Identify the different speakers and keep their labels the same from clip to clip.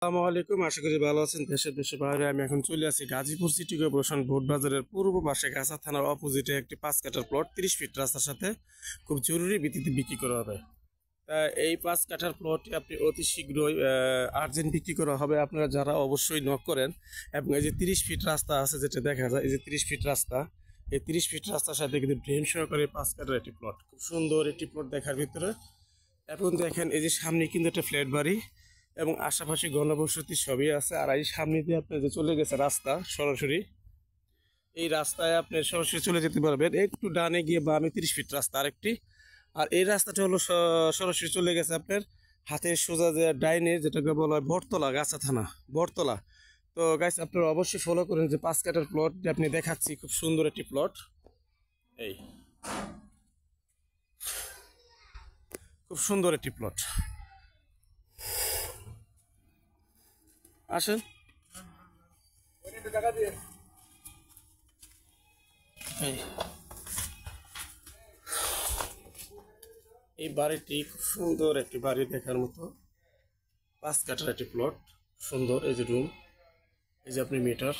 Speaker 1: আসসালামু আলাইকুম, আশা করি ভালো আছেন। দেশে বাইরে আমি এখন চলে আসি গাজীপুর সিটি কর্পোরেশন ভোট বাজারের পূর্ব পাশে গাছা থানার অপোজিটে একটি 5 কাঠার প্লট 30 ফিট রাস্তার সাথে খুব জরুরি ভিত্তিতে বিক্রি করা হবে। এই 5 কাঠার প্লটটি আপনি অতি শীঘ্রই আর্জেন্ট বিক্রি করা হবে। আপনারা যারা অবশ্যই নক করেন এবং এই যে 30 ফিট রাস্তা আছে যেটা দেখা যায়, এই যে 30 ফিট রাস্তা, এই 30 ফিট রাস্তার সাথে কিন্তু ড্রেন সহকারে 5 কাঠার একটি প্লট, খুব সুন্দর একটি প্লট দেখার ভিতরে। এখন দেখেন এই যে সামনে কিন্তু একটা ফ্ল্যাট বাড়ি এবং আশেপাশে ঘনবসতি সবই আছে। আর এই সামনে দিয়ে আপনি যে চলে গেছে রাস্তা, সরাসরি এই রাস্তায় আপনি সরাসরি চলে যেতে পারবেন। একটু ডানে গিয়ে বামে 30 ফিট রাস্তা আরেকটি। আর এই রাস্তাটা হলো সরাসরি চলে গেছে আপনার হাতের সোজা যে ডাইনে, যেটাকে বলা হয় বটতলা, গাছা থানা বটতলা। তো গাইস, আপনারা অবশ্যই ফলো করেন যে 5 কাঠার প্লট যে আপনি দেখাচ্ছি, খুব সুন্দর একটি প্লট। এই খুব সুন্দর একটি প্লট, আসেন। এই বাড়িটি খুব সুন্দর একটি বাড়ি দেখার মতো, 5 কাঠার একটি প্লট, সুন্দর। এই যে রুম, এই যে আপনি মিটার,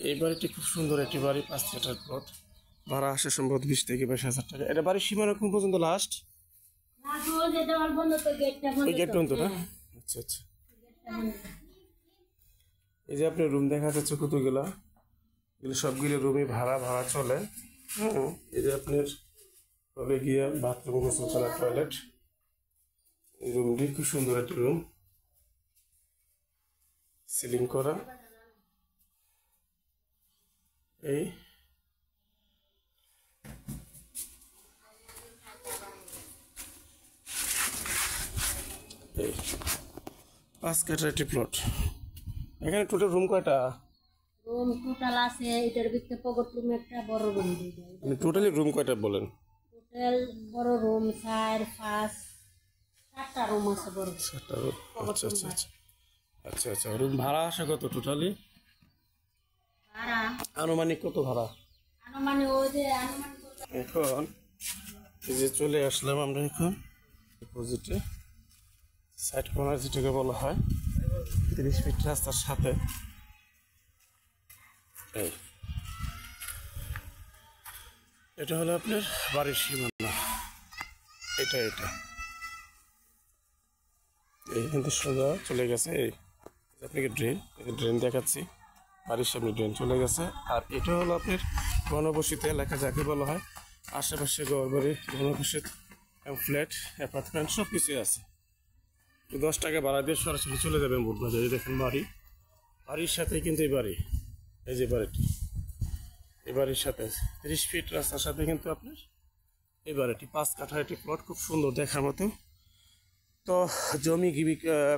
Speaker 1: এই বাড়িটি খুব সুন্দর একটি বাড়ি, 5 কাঠার প্লট। ভাড়া আসে সম্ভবত 20 থেকে 22,000 টাকা। এটা বাড়ির সীমানা কোন পর্যন্ত? লাস্ট ওই গেট পর্যন্ত না? আচ্ছা আচ্ছা। এই যে আপনি রুম দেখা যাচ্ছে কতগুলা, এগুলো সবগুলো রুমই ভাড়া চলে। এই যে আপনার তবে গিয়ে বাথরুম, গোসল করার টয়লেট। এই রুমটি খুব সুন্দর একটি রুম, সিলিং করা। এই 5 কাঠার একটি প্লট। এখানে টোটাল রুম কয়টা?
Speaker 2: রুম টোটাল আছে, এটার ভিতরে পকেট রুম একটা, বড় রুম দুইটা।
Speaker 1: মানে টোটালি রুম কয়টা বলেন?
Speaker 2: টোটাল বড় রুম 4, 5, 7টা রুম আছে বড়।
Speaker 1: 7টা রুম। আচ্ছা আচ্ছা আচ্ছা আচ্ছা আচ্ছা। রুম ভাড়া আসে কত টোটালি?
Speaker 2: ভাড়া
Speaker 1: আনুমানিক কত ভাড়া?
Speaker 2: আনুমানিক ওই যে আনুমানিক
Speaker 1: এখন এই যে চলে আসলাম আমরা এখন অপোজিটে সাইড কর্নার, যেটাকে বলা হয় 30 ফিট রাস্তার সাথে। এই এটা হলো আপনার বাড়ির সীমানা, এটা এইখান থেকে সোজা চলে গেছে। এই আপনাকে ড্রেন দেখাচ্ছি, বাড়ির সামনে ড্রেন চলে গেছে। আর এটা হলো আপনার ঘনবসতি এলাকা, যাকে বলা হয়। আশেপাশে ঘরবাড়ি, ঘনবসতি এবং ফ্ল্যাট, অ্যাপার্টমেন্ট সব কিছুই আছে। 10 টাকা ভাড়া দিয়ে সরাসরি চলে যাবেন বুটবাজারে। দেখেন বাড়ির সাথে কিন্তু এই বাড়ি, এই যে বাড়িটি, এই বাড়ির সাথে 30 ফিট রাস্তার সাথে কিন্তু আপনার এই বাড়িটি 5 কাঠার একটি প্লট, খুব সুন্দর দেখার মতো। তো জমি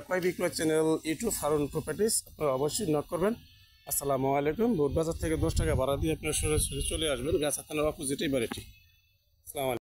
Speaker 1: ক্রয় বিক্রয় চ্যানেল ইউটিউব হারুন প্রপার্টিস, আপনারা অবশ্যই নক করবেন। আসসালামু আলাইকুম। ভোট বাজার থেকে 10 টাকা ভাড়া দিয়ে আপনার সরাসরি চলে আসবেন গাছা থানার অপোজিট এই বাড়িটি। আসসালামু আলাইকুম।